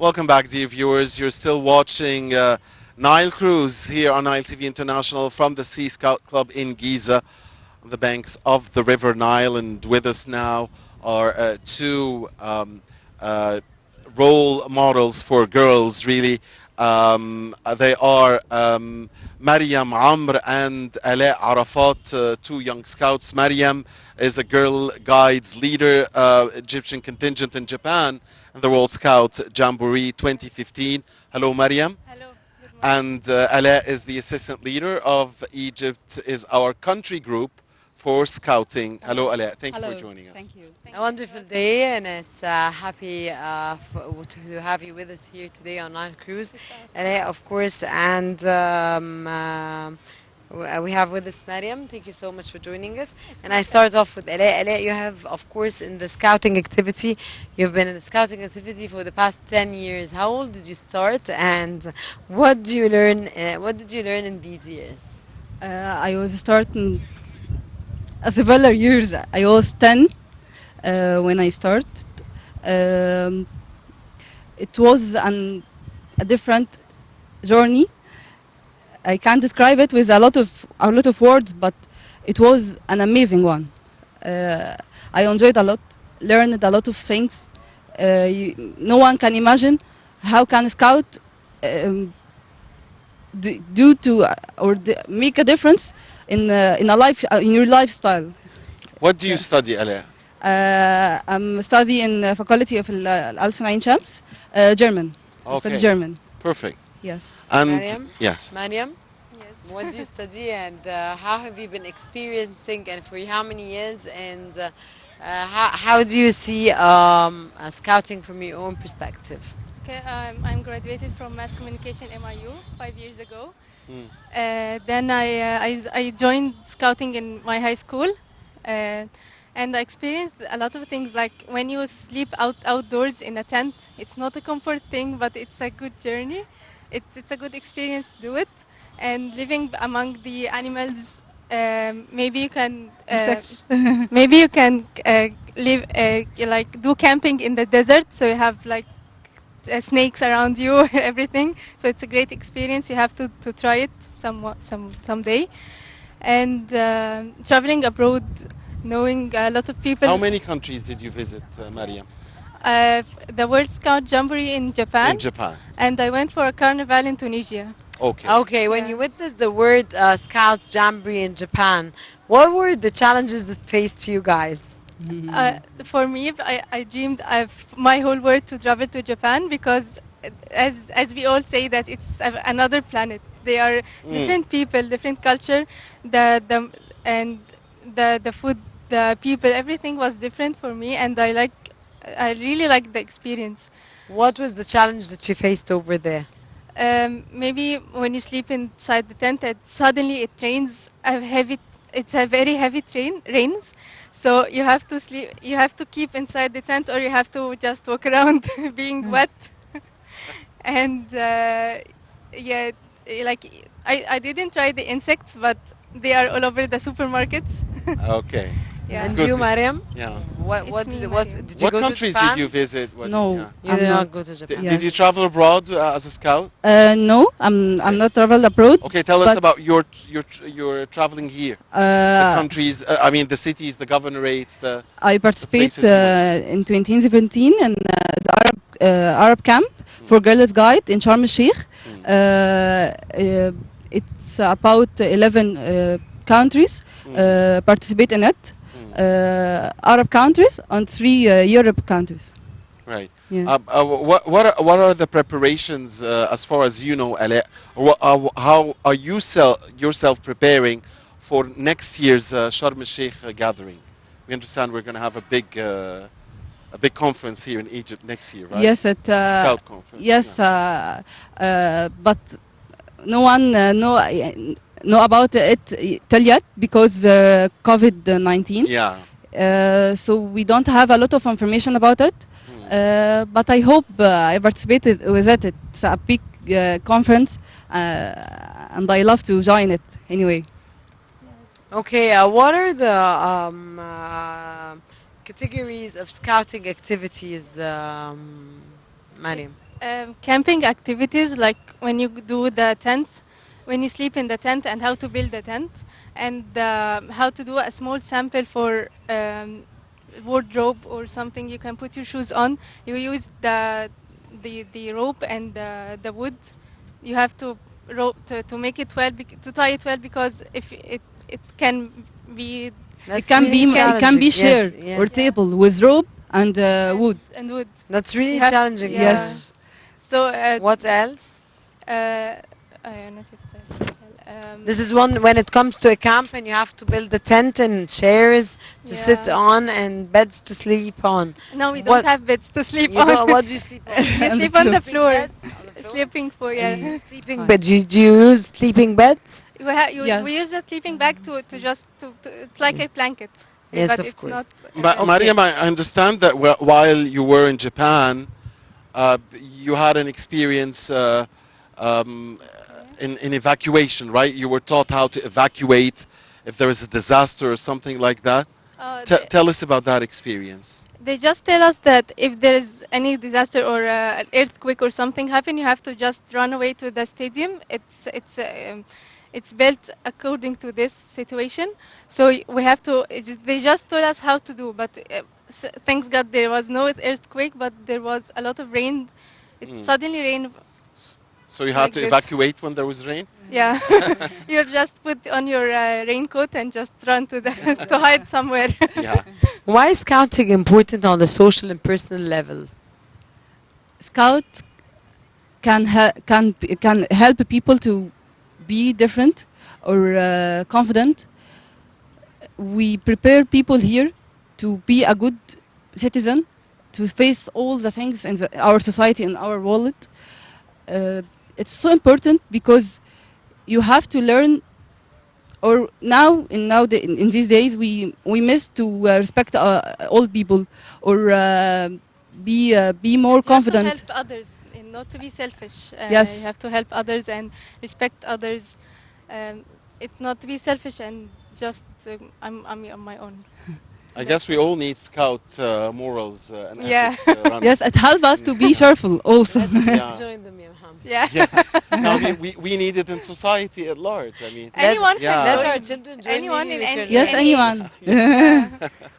Welcome back, dear viewers. You're still watching Nile Cruise here on Nile TV International from the Sea Scout Club in Giza, on the banks of the River Nile. And with us now are two role models for girls, really. They are Maryam Amr and Alaa Arafat, two young scouts. Maryam is a Girl Guides leader, Egyptian contingent in Japan, and the World Scout Jamboree 2015. Hello, Maryam. Hello, good morning. And Alaa is the assistant leader of Egypt, is our country group for scouting. Hello, Alaa. Thank you for joining us. Thank you. Thank A you wonderful for day, and it's happy to have you with us here today on Nile Cruise. And of course, and we have with us Maryam. Thank you so much for joining us. And I start off with Alaa. Alaa, you have, of course, in the scouting activity, you've been in the scouting activity for the past 10 years. How old did you start, and what do you learn? What did you learn in these years? I was starting several years. I was 10 when I started. It was a different journey. I can't describe it with a lot of words, but it was an amazing one. I enjoyed a lot, learned a lot of things. No one can imagine how can a scout do to make a difference in your lifestyle. What do you study, Alaa? I'm studying in faculty of Al Sanain Shams, German. I study Okay. German. Perfect. Yes. And Maryam? yes. Maryam? Yes. What do you study, and how have you been experiencing, and for how many years, and how do you see scouting from your own perspective? Okay, I'm graduated from Mass Communication MIU 5 years ago. Mm. Then I joined scouting in my high school, and I experienced a lot of things. Like when you sleep outdoors in a tent, it's not a comfort thing, but it's a good journey. It's a good experience to do it, and living among the animals. Maybe you can Insects. maybe you can live like do camping in the desert, so you have like snakes around you, everything. So it's a great experience. You have to try it someday. And traveling abroad, knowing a lot of people. How many countries did you visit, Maryam? The World Scout Jamboree in Japan, In Japan. and I went for a carnival in Tunisia. Okay. Okay, when Yeah. you witnessed the word Scouts Jamboree in Japan, what were the challenges that faced you guys? For me, I dreamed of my whole world to travel to Japan because, as we all say, that it's another planet. They are different people, different culture, and the food, the people, everything was different for me, and I really liked the experience. What was the challenge that you faced over there? Maybe when you sleep inside the tent, suddenly it rains a heavy. It's a very heavy rains, so you have to sleep. You have to keep inside the tent, or you have to just walk around being wet. And yeah, like I didn't try the insects, but they are all over the supermarkets. Okay. Yeah. It's And good you, to- Maryam? Yeah. What me, did Maryam. did you What go countries to Japan? did you visit? No. Yeah. You I'm did not not. go to Did, Japan. Yeah. did you travel abroad as a scout? No, I'm not traveled abroad. Okay, tell us but, about your traveling here. The countries, I mean, the cities, the governorates, the. I participate places you went. in 2017 in the Arab camp for Girls Guide in Sharm el Sheikh. It's about 11 countries participate in it. Arab countries and 3 Europe countries. Right. Yeah. What are the preparations as far as you know, Alaa? How are you yourself preparing for next year's Sharm el Sheikh gathering? We understand we're going to have a big conference here in Egypt next year, right? Yes, Scout conference. yes, Yeah. but no one know about it till yet because COVID-19. Yeah. So we don't have a lot of information about it. But I hope I participated with it. It's a big conference, and I love to join it anyway. Okay, what are the categories of scouting activities, Maryam? Camping activities, like when you do the tent, when you sleep in the tent, and how to build a tent, and how to do a small sample for wardrobe or something. You can put your shoes on. You use the rope and the wood. You have to rope to make it well, to tie it well, because if it can be It That's can really be it can challenging. be Yes, shared yeah. or yeah, table with rope and wood. and wood. That's You really have challenging. yeah. Yes. So What else? أنا نسيت This is one when it comes to a camp and you have to build a tent and chairs to sit yeah. on and beds to sleep on. No, we don't What have beds to sleep you on. don't? What do you sleep on? You On the sleep on floor. the Sleeping floor. beds on the floor. Sleeping for You yeah. use sleeping Fine. beds. Do you use sleeping beds? We Yes. use a sleeping bag to just it's like Yeah. a blanket, Yes, but of it's course. not a bed. Okay. Mariam, I understand that while you were in Japan, you had an experience um, in evacuation, right? You were taught how to evacuate if there is a disaster or something like that. Uh, the, Tell us about that experience. they just tell us that if there is any disaster or an earthquake or something happen, you have to just run away to the stadium. It's built according to this situation. So we have to. They just told us how to do, but thanks God there was no earthquake, but there was a lot of rain. It Mm. suddenly rained S- So you had like to this. evacuate when there was rain? Yeah, you just put on your raincoat and just run to the to hide somewhere. Yeah. Why is scouting important on the social and personal level? Scout can help people to be different or confident. We prepare people here to be a good citizen, to face all the things in our society and our world. It's so important because you have to learn. Or in these days we miss to respect old people or be more But you have to help confident. others and not to be selfish. You Yes, have to help others and respect others. It's not to be selfish and just I'm on my own. I That's guess we all. all need scout morals and Yeah, ethics running. yes, it helps us to be Yeah. cheerful also. Let's Yeah. join them, ya Muhammad. yeah. Yeah. No, I mean, we need it in society at large. I mean, Let Anyone can yeah. let our join. children join. Anyone Maybe in we can Yes, any age. anyone. Yeah.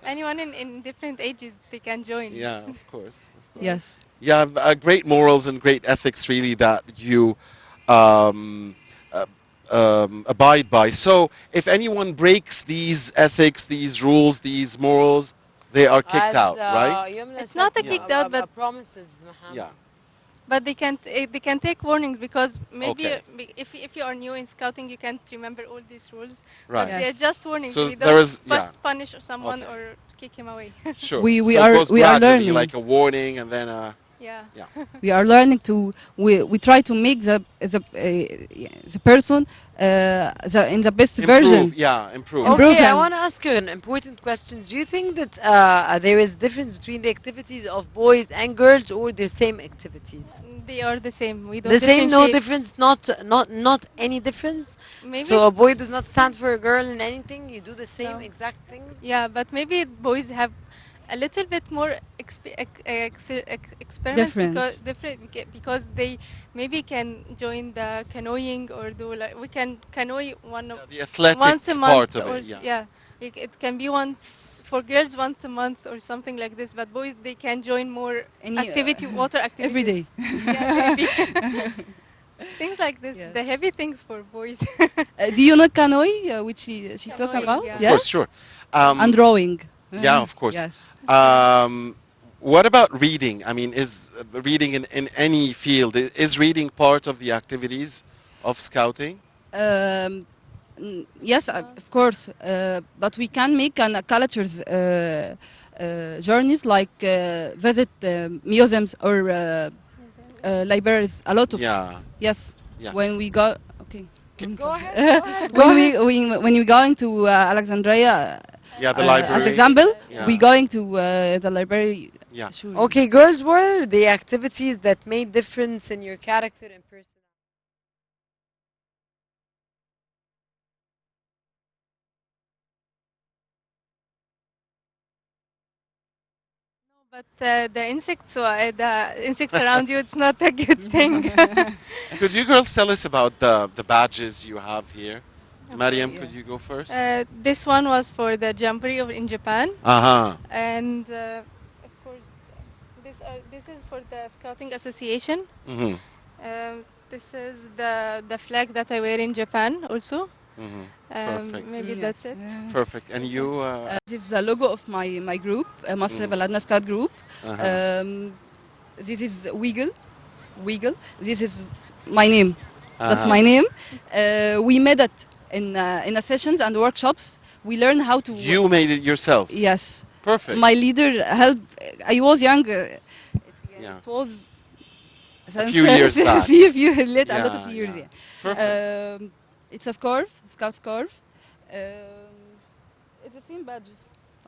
Anyone in different ages they can join. Yeah, of course. Of course. Yes. Yes. Yeah, great morals and great ethics, really, that you um, uh, abide by. So, if anyone breaks these ethics, these rules, these morals, they are kicked As out, right? Yumna It's said, not a Yeah. kicked out, but promises, Muhammad. Yeah. they can take warnings because maybe Okay. if you are new in scouting you can't remember all these rules. But Right. they're Yes. just warnings. So We there don't is, yeah. punish someone Okay. or kick him away. Sure. We So it are goes we are gradually, learning. like a warning, and then Yeah. yeah. We are learning to we try to make the person in the best Improve. version. Yeah, improve. Improve Okay, I him. want to ask you an important question. Do you think that there is difference between the activities of boys and girls, or the same activities? They are the same. We don't The same, no differentiate. difference, not any difference. Maybe So a boy does not stand for a girl in anything. You do the same no. exact things. Yeah, but maybe boys have a little bit more experiments because Difference. because they maybe can join the canoeing or do like we can canoe Yeah, the athletic once a part month of or it. Yeah. yeah. It can be once for girls once a month or something like this, but boys they can join more Any water every day. activities. Yeah, maybe things like this, Yes. the heavy things for boys. Do you know canoe, which she talked Canoeing, about? yeah. Of Yeah, course, sure. and Um, drawing. yeah, of course. Yes. Um, what about reading? I mean, is reading in any field, is reading part of the activities of scouting? Um, yes, of course. But we can make an cultures journeys like visit museums or libraries. A lot of Yeah, yes. yeah. When we go, okay. Go ahead, go ahead, go when ahead. when we going to Alexandria, Yeah, the as library. example, we Yeah, going to the library. yeah. Sure. Okay, girls, what are the activities that made difference in your character and personality? But the insects around you, it's not a good thing. Could you girls tell us about the badges you have here? Okay. Maryam, Yeah. could you go first? This one was for the Jamboree in Japan, Uh-huh. and of course, this is for the Scouting Association. Mm-hmm. This is the flag that I wear in Japan also. Mm-hmm. Perfect. Maybe Yes. that's it. Perfect. And Okay. you This is the logo of my group, مصر mhm. بلدنا Scout group. Uh-huh. This is Weagle. Weagle. This is my name. That's Uh-huh. my name. We made it in a sessions and workshops. We learn how to. You made it yourselves. Yes. Perfect. My leader helped. I was young. Yeah. It was. A few years back. See if you relate a lot of Yeah, years. yeah. Yeah. Perfect. It's a scarf, scout scarf. It's the same badges.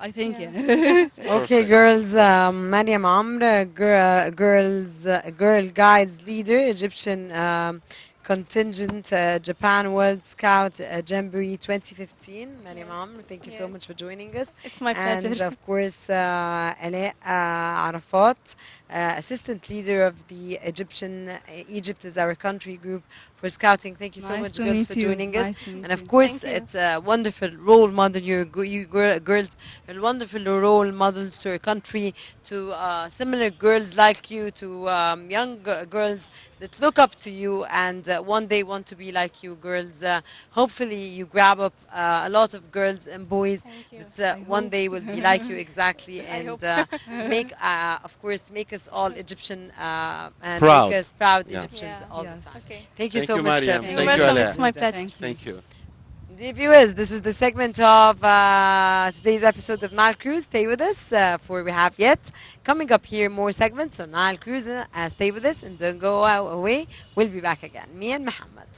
I think. Yeah. Yeah. Okay, Perfect. girls. Maryam Amr, girl guides leader, Egyptian contingent, Japan World Scout Jamboree 2015. Maryam Yes. Amr, thank you so Yes. much for joining us. It's my And pleasure. of course, Alaa Arafat, assistant leader of the Egyptian Egypt is our country group for scouting. Thank you so Nice much, to girls, meet for you. joining us. Nice to meet And of you. course, Thank you. it's a wonderful role model. Girls, you're wonderful role models to your country, to similar girls like you, to young girls that look up to you and one day want to be like you, girls. Hopefully, you grab up a lot of girls and boys Thank you. that I one hope. day will be like you exactly, I and hope. make, of course, make us all Egyptian and make Proud. us proud Yeah. Egyptians Yeah. all the Yes. time. Okay. Thank you Thank so you, much Maryam. for You're Thank you, joining welcome. us. Alaa. It's my Pleasure. pleasure. Thank you. Thank you. Dear viewers, this was the segment of today's episode of Nile Cruise. Stay with us for we have yet coming up here more segments on Nile Cruise. Stay with us and don't go away. We'll be back again. Me and Muhammad.